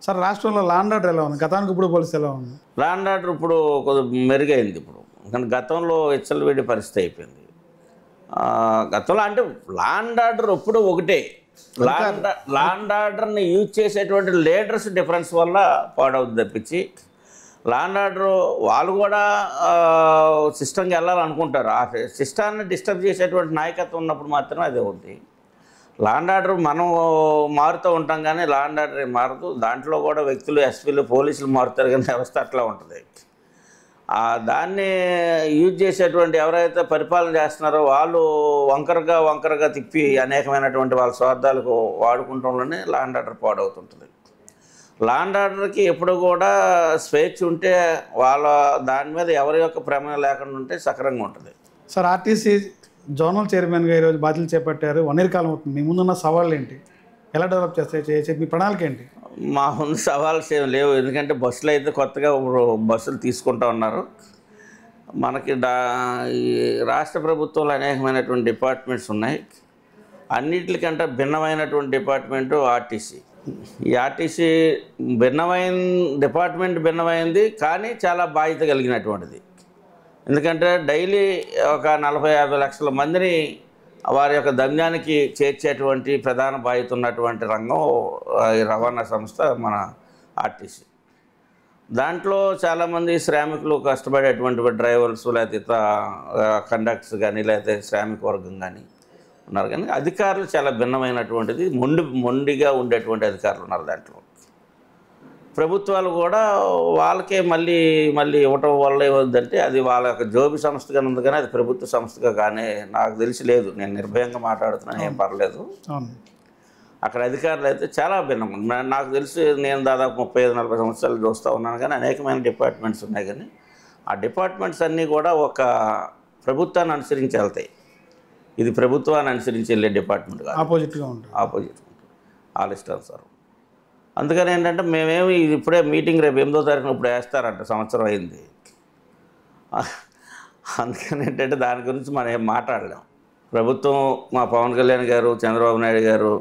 Sir రాష్ట్రంలో లా and order ఎలా ఉంది? గతానికి ఇప్పుడు పోలిస్తే ఎలా ఉంది? లా అండ్ ఆర్డర్ ఇప్పుడు కొద్దిగా మెరుగైంది ఇప్పుడు. కానీ గతంలో విచ్చలవిడి పరిస్థితి అయిపోయింది. గతంలో అంటే లా అండ్ ఆర్డర్ ఎప్పుడు ఒకటే. లా అండ్ ఆర్డర్ని యూజ్ చేసేటువంటి లీడర్స్ డిఫరెన్స్ వల్ల పాడవుతుంది తప్పించి, లా అండ్ ఆర్డర్ వాళ్ళు కూడా సిస్టమ్కి వెళ్ళాలనుకుంటారు. ఆ సిస్టాన్ని డిస్టర్బ్ చేసేటువంటి నాయకత్వం ఉన్నప్పుడు మాత్రమే అదే ఉంది. లా అండ్ ఆర్డర్ మనం మారుతూ ఉంటాం కానీ లా అండ్ ఆర్డర్ మారదు. దాంట్లో కూడా వ్యక్తులు, ఎస్పీలు, పోలీసులు మారుతారు కానీ వ్యవస్థ అట్లా ఉంటుంది. దాన్ని యూజ్ చేసేటువంటి ఎవరైతే పరిపాలన చేస్తున్నారో వాళ్ళు వంకరగా తిప్పి అనేకమైనటువంటి వాళ్ళ స్వార్థాలకు వాడుకుంటంలోనే లా అండ్ ఆర్డర్ పాడవుతుంటుంది. లా అండ్ ఆర్డర్కి ఎప్పుడు కూడా స్వేచ్ఛ ఉంటే వాళ్ళ దాని మీద ఎవరి యొక్క ప్రమేయం లేకుండా ఉంటే సక్రంగా ఉంటుంది. సార్ ఆర్టీసీ జోనల్ చైర్మన్గా ఈరోజు బాధ్యతలు చేపట్టారు. 1 year కాలం అవుతుంది. మీ ముందున్న సవాళ్ళు ఏంటి? ఎలా డెవలప్ చేస్తే మీ ప్రణాళిక ఏంటి? మా ముందు సవాల్స్ ఏం లేవు. ఎందుకంటే బస్సులు అయితే కొత్తగా బస్సులు తీసుకుంటూ ఉన్నారు. మనకి ఈ రాష్ట్ర ప్రభుత్వంలో అనేకమైనటువంటి డిపార్ట్మెంట్స్ ఉన్నాయి. అన్నిటికంటే భిన్నమైనటువంటి డిపార్ట్మెంటు ఆర్టీసీ. ఈ ఆర్టీసీ డిపార్ట్మెంట్ భిన్నమైంది కానీ చాలా బాధ్యత కలిగినటువంటిది. ఎందుకంటే డైలీ ఒక 40-50 లక్షల మందిని వారి యొక్క దంద్యానికి చేర్చేటువంటి ప్రధాన బాధ్యత ఉన్నటువంటి రంగం ఈ రవాణా సంస్థ మన ఆర్టీసీ. దాంట్లో చాలామంది శ్రామికులు, కష్టపడేటువంటి డ్రైవర్స్, లేకపోతే ఇతర కండక్టర్స్ కానీ, లేకపోతే శ్రామిక వర్గం కానీ ఉన్నారు. కానీ అధికారులు చాలా భిన్నమైనటువంటిది. మొండిగా ఉండేటువంటి అధికారులు ఉన్నారు దాంట్లో. ప్రభుత్వాలు కూడా వాళ్ళకే మళ్ళీ ఇవ్వటం వల్ల ఏమవుతుందంటే అది వాళ్ళ యొక్క జోబి సంస్థగా ఉంది కానీ అది ప్రభుత్వ సంస్థగా కానీ నాకు తెలిసి లేదు. నేను నిర్భయంగా మాట్లాడుతున్నాను, ఏం పర్లేదు. అక్కడ అధికారులు అయితే చాలా భిన్నం. నాకు తెలిసి నేను దాదాపు 35-40 సంవత్సరాలు చూస్తూ ఉన్నాను కానీ అనేకమైన డిపార్ట్మెంట్స్ ఉన్నాయి. కానీ ఆ డిపార్ట్మెంట్స్ అన్నీ కూడా ఒక ప్రభుత్వాన్ని అనుసరించి వెళ్తాయి. ఇది ప్రభుత్వాన్ని అనుసరించి వెళ్ళే డిపార్ట్మెంట్ కాదు, ఆపోజిట్ ఉంటుంది వాళ్ళ ఇష్టానుసారం. అందుకని ఏంటంటే మేమేమి ఇప్పుడే మీటింగ్ రేపు 8వ తారీఖున ఇప్పుడు వేస్తారంట, సంవత్సరం అయింది. అందుకని ఏంటంటే దాని గురించి మనం ఏం మాట్లాడలేం. ప్రభుత్వం మా పవన్ కళ్యాణ్ గారు, చంద్రబాబు నాయుడు గారు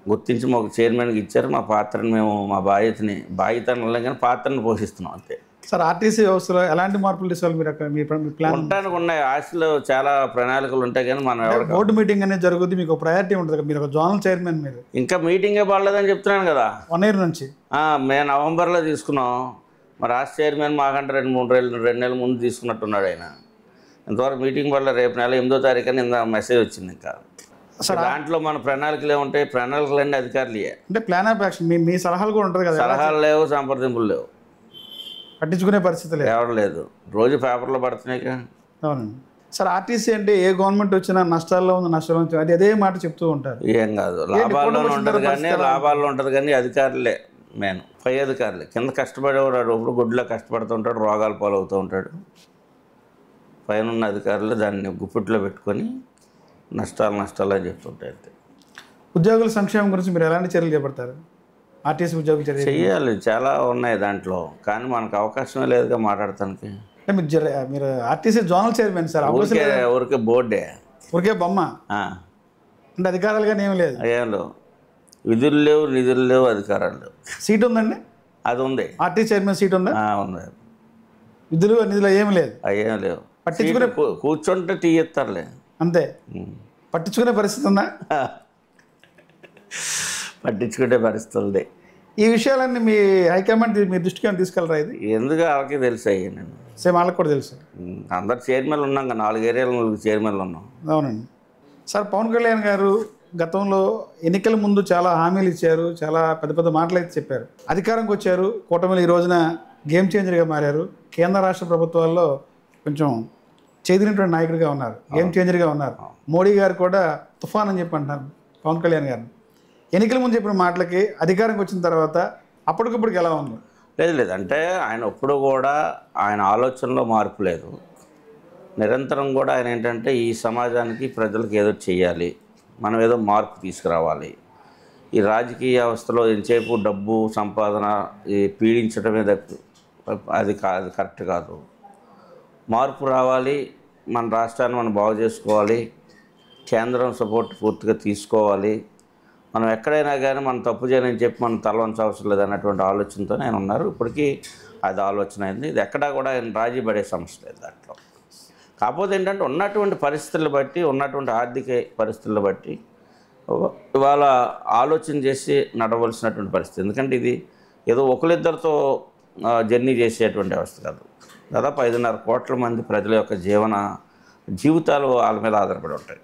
గుర్తించి మాకు చైర్మన్కి ఇచ్చారు. మా పాత్రను మేము మా బాధ్యత కానీ పాత్రను పోషిస్తున్నాం అంతే. సార్ ఆర్టీసీ వ్యవస్థలో ఎలాంటి మార్పులు తీసుకోవాలి మీ ప్లాన్? ఉండడానికి ఉన్నాయి. ఆశలు చాలా ప్రణాళికలు ఉంటాయి కానీ మనం బోర్డు మీటింగ్ అనేది జరుగుతుంది. మీకు ప్రయారిటీ ఉంటుంది. మీరు ఒక జోనల్ చైర్మన్, మీరు ఇంకా మీటింగే పడలేదని చెప్తున్నాను కదా. 1 year నుంచి మేము నవంబర్లో తీసుకున్నాం. మా రాష్ట్ర చైర్మన్ మాకంటే 2 నెలల ముందు తీసుకున్నట్టున్నాడు ఆయన. ఇంతవరకు మీటింగ్ పడలేదు. రేపు నెల 8వ తారీఖున ఇంత మెసేజ్ వచ్చింది. ఇంకా దాంట్లో మన ప్రణాళికలు ఏముంటాయి? ప్రణాళికలన్నీ అధికారులు అంటే ప్లాన్ ఆఫ్ యాక్షన్. మీ సలహాలు కూడా ఉంటుంది కదా? సలహాలు లేవు, సంప్రదింపులు లేవు, పట్టించుకునే పరిస్థితి లేదు, ఎవరు లేదు. రోజు పేపర్లో పడుతున్నాయి. అవునండి. సార్ ఆర్టీసీ అంటే ఏ గవర్నమెంట్ వచ్చినా నష్టాల్లో ఉంది, నష్టాల్లో ఉంది, అది అదే మాట చెప్తూ ఉంటారు. ఏం కాదు, లాభాల్లో ఉంటుంది కానీ అధికారులే మెయిన్. పై అధికారులే. కింద కష్టపడేవాడు ఇప్పుడు గుడ్లో కష్టపడుతుంటాడు, రోగాలు పాలవుతూ ఉంటాడు. పైన ఉన్న అధికారులు దాన్ని గుప్పిట్లో పెట్టుకొని నష్టాలు అని చెప్తుంటాయి. అంతే. ఉద్యోగుల సంక్షేమం గురించి మీరు ఎలాంటి చర్యలు చేపడతారు? ఆర్టీసీ ఉద్యోగులు చెయ్యాలి, చాలా ఉన్నాయి దాంట్లో. కానీ మనకు అవకాశమే లేదుగా మాట్లాడటానికి. మీరు ఆర్టీసీ జోనల్ చైర్మన్ సార్. ఊరికే బోర్డే, ఊరికే బొమ్మ అంటే అధికారాలు కానీ ఏం లేదు. ఏం లేవు, విధులు లేవు, నిధులు లేవు, అధికారాలు లేవు. సీట్ ఉందండి? అది ఉంది. ఆర్టీసీ చైర్మన్ సీట్ ఉందా? ఉంది. విధులు నిధులు ఏమి లేదు, ఏం లేవు. పట్టించుకునే కూర్చుంటే టీ ఇస్తారులే అంతే. పట్టించుకునే పరిస్థితి ఉందా? పట్టించుకునే పరిస్థితి ఉంది. ఈ విషయాలన్నీ మీ హైకమాండ్ మీ దృష్టికి తీసుకెళ్ళరా? ఇది ఎందుకు వాళ్ళకి తెలుసు. అయ్యి నేను సేమ్ వాళ్ళకి కూడా తెలుసు. అందరు చైర్మన్లు ఉన్నాం కదా, 4 ఏరియాలో చైర్మన్లు ఉన్నాం. అవునండి. సార్ పవన్ కళ్యాణ్ గారు గతంలో ఎన్నికల ముందు చాలా హామీలు ఇచ్చారు, చాలా పెద్ద మాటలు అయితే చెప్పారు. అధికారంకి వచ్చారు, కూటమిలో ఈ రోజున గేమ్ చేంజర్గా మారారు. కేంద్ర రాష్ట్ర ప్రభుత్వాల్లో కొంచెం చేదినటువంటి నాయకుడిగా ఉన్నారు, గేమ్ చేంజర్గా ఉన్నారు. మోడీ గారు కూడా తుఫాన్ అని చెప్పి అంటున్నారు పవన్ కళ్యాణ్ గారిని. ఎన్నికల ముందు చెప్పిన మాటలకి అధికారంకి వచ్చిన తర్వాత అప్పటికప్పటికి ఎలా ఉంది? లేదు, అంటే ఆయన ఎప్పుడు కూడా ఆయన ఆలోచనలో మార్పు లేదు. నిరంతరం కూడా ఆయన ఏంటంటే ఈ సమాజానికి, ప్రజలకు ఏదో చేయాలి, మనం ఏదో మార్పు తీసుకురావాలి. ఈ రాజకీయ వ్యవస్థలో ఎంతసేపు డబ్బు సంపాదన పీడించడమే అది కరెక్ట్ కాదు. మార్పు రావాలి, మన రాష్ట్రాన్ని మనం బాగు చేసుకోవాలి, కేంద్రం సపోర్ట్ పూర్తిగా తీసుకోవాలి. మనం ఎక్కడైనా కానీ మనం తప్పు చేయని చెప్పి మనం తల వంచ అవసరం లేదు అన్నటువంటి ఆలోచనతో నేను ఉన్నారు. ఇప్పటికీ అది ఆలోచన అయింది. ఇది ఎక్కడా కూడా ఆయన రాజీ పడే సమస్య లేదు దాంట్లో. కాకపోతే ఏంటంటే ఉన్నటువంటి పరిస్థితులు బట్టి, ఉన్నటువంటి ఆర్థిక పరిస్థితులను బట్టి ఇవాళ ఆలోచన చేసి నడవలసినటువంటి పరిస్థితి. ఎందుకంటే ఇది ఏదో ఒకరిద్దరితో జర్నీ చేసేటువంటి వ్యవస్థ కాదు. దాదాపు 5.5 కోట్ల మంది ప్రజల యొక్క జీవితాలు వాళ్ళ మీద ఆధారపడి ఉంటాయి.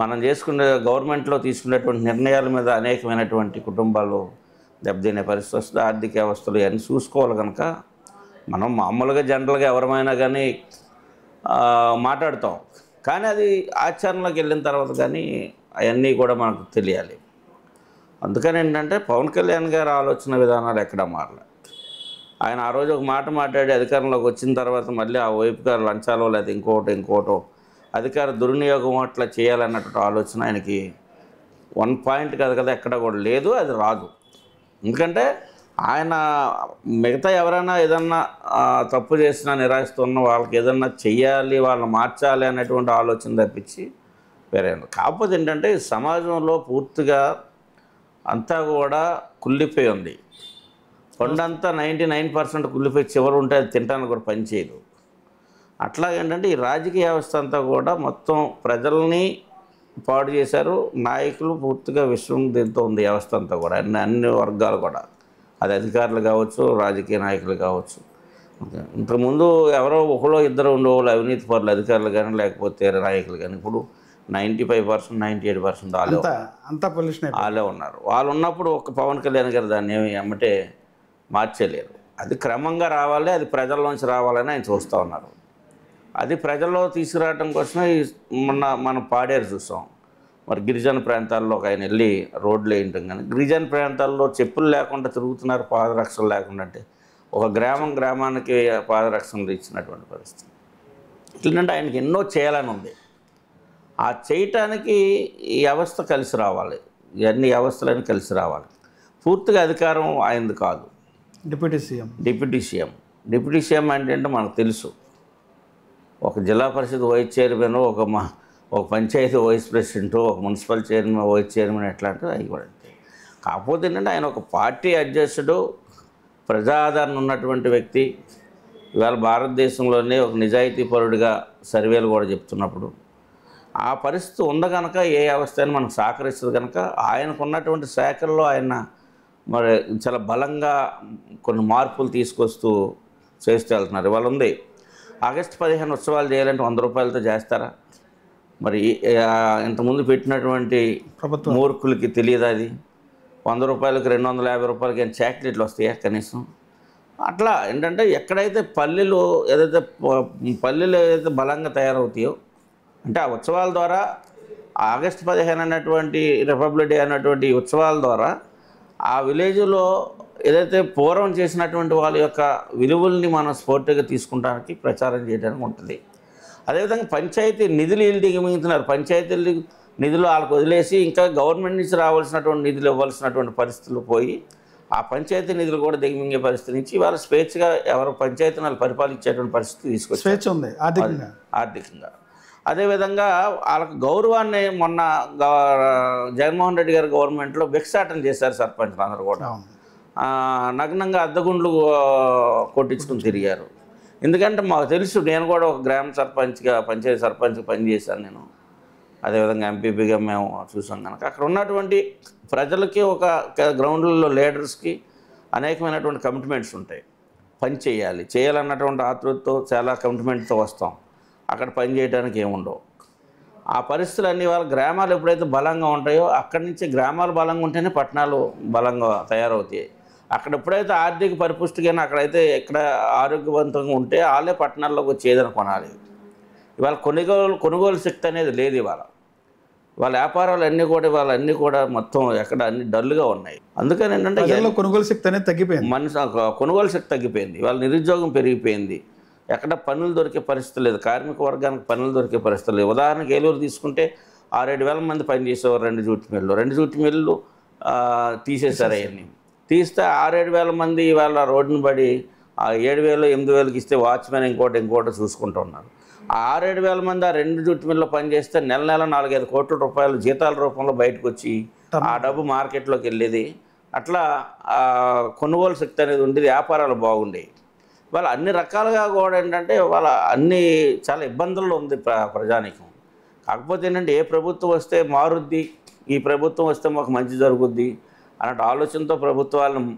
మనం చేసుకునే గవర్నమెంట్లో తీసుకునేటువంటి నిర్ణయాల మీద అనేకమైనటువంటి కుటుంబాలు దెబ్బతినే పరిస్థితి వస్తుంది. ఆర్థిక వ్యవస్థలు ఇవన్నీ చూసుకోవాలి కనుక మనం మామూలుగా జనరల్గా ఎవరమైనా కానీ మాట్లాడతాం, కానీ అది ఆచరణలోకి వెళ్ళిన తర్వాత కానీ అవన్నీ కూడా మనకు తెలియాలి. అందుకని ఏంటంటే పవన్ కళ్యాణ్ గారి ఆలోచన విధానాలు ఎక్కడా మారలే. ఆయన ఆ రోజు ఒక మాట మాట్లాడి అధికారంలోకి వచ్చిన తర్వాత మళ్ళీ ఆ వైపుగా లంచాలో లేదా ఇంకోటో అధికార దుర్వినియోగం అట్లా చేయాలన్నటువంటి ఆలోచన ఆయనకి 1 పాయింట్ కదా ఎక్కడ కూడా లేదు, అది రాదు. ఎందుకంటే ఆయన మిగతా ఎవరైనా ఏదన్నా తప్పు చేసినా నిరాశిస్తున్న వాళ్ళకి ఏదన్నా చెయ్యాలి, వాళ్ళని మార్చాలి అనేటువంటి ఆలోచన తప్పించి వేరే. కాకపోతే ఏంటంటే సమాజంలో పూర్తిగా అంతా కూడా కుళ్ళిపోయి ఉంది. కొండంతా 99% కుళ్ళిపోయి చివరి ఉంటే అది తినడానికి కూడా పనిచేయదు. అట్లాగేంటంటే ఈ రాజకీయ వ్యవస్థ అంతా కూడా మొత్తం ప్రజల్ని పాడు చేశారు. నాయకులు పూర్తిగా విశ్వం దీంతో ఉంది వ్యవస్థ అంతా కూడా, అన్ని వర్గాలు కూడా, అది అధికారులు కావచ్చు, రాజకీయ నాయకులు కావచ్చు. ఇంతకుముందు ఎవరో ఒకరో ఇద్దరు ఉండేవాళ్ళు అవినీతి పరులు, అధికారులు కానీ లేకపోతే నాయకులు కానీ. ఇప్పుడు 95%, 98% వాళ్ళే ఉన్నారు. వాళ్ళు ఉన్నప్పుడు ఒక పవన్ కళ్యాణ్ గారు దాన్ని ఏమి ఎమ్మటే మార్చేయలేరు. అది క్రమంగా రావాలి, అది ప్రజల్లోంచి రావాలని ఆయన చూస్తూ ఉన్నారు. అది ప్రజల్లో తీసుకురావడం కోసమే మనం పాడేరు చూసాం. మరి గిరిజన ప్రాంతాల్లో ఆయన వెళ్ళి రోడ్లు వేయటం, కానీ గిరిజన ప్రాంతాల్లో చెప్పులు లేకుండా తిరుగుతున్నారు, పాదరక్షలు లేకుండా. అంటే ఒక గ్రామానికి పాదరక్షలు ఇచ్చినటువంటి పరిస్థితి. ఎందుకంటే ఆయనకి ఎన్నో చేయాలని ఉంది. ఆ చేయటానికి ఈ వ్యవస్థ కలిసి రావాలి, ఇవన్నీ వ్యవస్థలన్నీ కలిసి రావాలి. పూర్తిగా అధికారం ఆయనది కాదు, డిప్యూటీ సీఎం అంటే మనకు తెలుసు. ఒక జిల్లా పరిషత్ వైస్ చైర్మన్, ఒక పంచాయతీ వైస్ ప్రెసిడెంట్, ఒక మున్సిపల్ చైర్మన్, వైస్ చైర్మన్ ఎట్లా అంటే అవి కూడా అంతే. కాకపోతే ఏంటంటే ఆయన ఒక పార్టీ అధ్యక్షుడు, ప్రజాదరణ ఉన్నటువంటి వ్యక్తి. ఇవాళ భారతదేశంలోనే ఒక నిజాయితీపరుడిగా సర్వేలు కూడా చెప్తున్నప్పుడు ఆ పరిస్థితి ఉంది కనుక ఏ వ్యవస్థ అయినా మనకు సహకరిస్తుంది కనుక ఆయనకు ఉన్నటువంటి శాఖల్లో ఆయన మరి చాలా బలంగా కొన్ని మార్పులు తీసుకొస్తూ చేస్తూ వెళ్తున్నారు. ఇవాళ ఉంది ఆగస్టు 15 ఉత్సవాలు చేయాలంటే 100 రూపాయలతో చేస్తారా? మరి ఇంతకుముందు పెట్టినటువంటి మూర్ఖులకి తెలియదు. అది 100 రూపాయలకి 250 రూపాయలకి చాక్లెట్లు వస్తాయా కనీసం? అట్లా ఏంటంటే ఎక్కడైతే పల్లెలు ఏదైతే బలంగా తయారవుతాయో, అంటే ఆ ఉత్సవాల ద్వారా ఆగస్టు 15 అన్నటువంటి రిపబ్లిక్ డే అన్నటువంటి ఉత్సవాల ద్వారా ఆ విలేజ్లో ఏదైతే పూర్వం చేసినటువంటి వాళ్ళ యొక్క విలువల్ని మనం స్ఫూర్తిగా తీసుకుంటానికి ప్రచారం చేయడానికి ఉంటుంది. అదేవిధంగా పంచాయతీ నిధులు వీళ్ళు దిగమింగుతున్నారు. పంచాయతీ నిధులు వాళ్ళకు వదిలేసి ఇంకా గవర్నమెంట్ నుంచి రావాల్సినటువంటి నిధులు ఇవ్వాల్సినటువంటి పరిస్థితులు పోయి ఆ పంచాయతీ నిధులు కూడా దిగమింగే పరిస్థితి నుంచి వాళ్ళ స్వేచ్ఛగా ఎవరు పంచాయతీ వాళ్ళు పరిపాలించేటువంటి పరిస్థితి తీసుకొచ్చి స్వేచ్ఛ ఉంది ఆర్థికంగా. అదేవిధంగా వాళ్ళకు గౌరవాన్ని మొన్న జగన్మోహన్ రెడ్డి గారి గవర్నమెంట్లో భిక్షాటన చేశారు సర్పంచ్లు అందరూ కూడా. నగ్నంగా అద్దగుండ్లు కొట్టించుకుని తిరిగారు. ఎందుకంటే మాకు తెలుసు, నేను కూడా ఒక గ్రామ సర్పంచ్గా పంచాయతీ సర్పంచ్గా పనిచేశాను నేను. అదేవిధంగా ఎంపీపీగా మేము చూసాం కనుక అక్కడ ఉన్నటువంటి ప్రజలకి ఒక గ్రౌండ్లలో లీడర్స్కి అనేకమైనటువంటి కమిట్మెంట్స్ ఉంటాయి. పని చేయాలన్నటువంటి ఆతృతతో చాలా కమిట్మెంట్తో వస్తాం. అక్కడ పని చేయడానికి ఏముండవు. ఆ పరిస్థితులన్నీ వాళ్ళ గ్రామాలు ఎప్పుడైతే బలంగా ఉంటాయో అక్కడి నుంచి గ్రామాలు బలంగా ఉంటేనే పట్టణాలు బలంగా తయారవుతాయి. అక్కడ ఎప్పుడైతే ఆర్థిక పరిపుష్టిగా అక్కడైతే ఎక్కడ ఆరోగ్యవంతంగా ఉంటే వాళ్ళే పట్టణాల్లోకి వచ్చి ఏదైనా కొనాలి. ఇవాళ కొనుగోలు శక్తి అనేది లేదు. వాళ్ళ వ్యాపారాలు అన్నీ కూడా మొత్తం ఎక్కడ అన్ని డల్గా ఉన్నాయి. అందుకని ఏంటంటే కొనుగోలు శక్తి అనేది తగ్గిపోయింది. కొనుగోలు శక్తి తగ్గిపోయింది. వాళ్ళ నిరుద్యోగం పెరిగిపోయింది. ఎక్కడ పనులు దొరికే పరిస్థితి లేదు. కార్మిక వర్గానికి పనులు దొరికే పరిస్థితి లేదు. ఉదాహరణకి ఏలూరు తీసుకుంటే 6-7 మంది పనిచేసేవారు 2 జూట్ మిల్లు తీసేశారు. అవన్నీ తీస్తే 6-7 మంది ఇవాళ రోడ్డును పడి 7,000-8,000కి ఇస్తే వాచ్మెన్ ఇంకోటి చూసుకుంటూ ఉన్నారు. ఆ 6-7 మంది ఆ 2 జూట్ మిల్లు పనిచేస్తే నెల 4-5 కోట్ల రూపాయలు జీతాల రూపంలో బయటకు వచ్చి ఆ డబ్బు మార్కెట్లోకి వెళ్ళేది. అట్లా కొనుగోలు శక్తి అనేది ఉండేది, వ్యాపారాలు బాగుండేవి. వాళ్ళ అన్ని రకాలుగా కూడా ఏంటంటే వాళ్ళ అన్ని చాలా ఇబ్బందుల్లో ఉంది ప్రజానీకం. కాకపోతే ఏంటంటే ఏ ప్రభుత్వం వస్తే మారుద్ది, ఈ ప్రభుత్వం వస్తే మాకు మంచి జరుగుద్ది అన్నట్టు ఆలోచనతో ప్రభుత్వాలను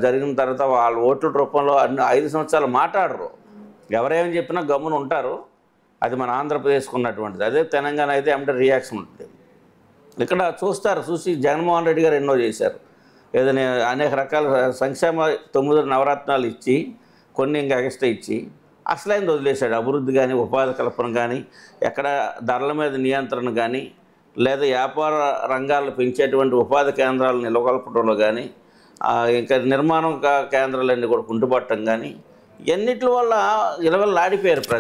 జరిగిన తర్వాత వాళ్ళ ఓట్ల రూపంలో అన్ని 5 సంవత్సరాలు మాట్లాడరు. ఎవరేమని చెప్పినా గమ్మున ఉంటారు. అది మన ఆంధ్రప్రదేశ్కు ఉన్నటువంటిది. అదే తెలంగాణ అయితే ఏమంటే రియాక్షన్ ఉంటుంది. ఇక్కడ చూసి జగన్మోహన్ రెడ్డి గారు ఎన్నో చేశారు. ఏదైనా అనేక రకాల సంక్షేమ 9 నవరత్నాలు ఇచ్చి, కొన్ని ఇంకా ఎక్స్ట్రా ఇచ్చి అసలైంది వదిలేశాడు. అభివృద్ధి కానీ, ఉపాధి కల్పన కానీ, ఎక్కడ ధరల మీద నియంత్రణ కానీ, లేదా వ్యాపార రంగాలను పెంచేటువంటి ఉపాధి కేంద్రాలు నెలకొల్పడంలో కానీ, ఇంకా నిర్మాణ కేంద్రాలన్నీ కూడా కుంటుపట్టడం కానీ, ఇవన్నిటి వల్ల ఇలవల్లాడిపోయారు ప్రజలు.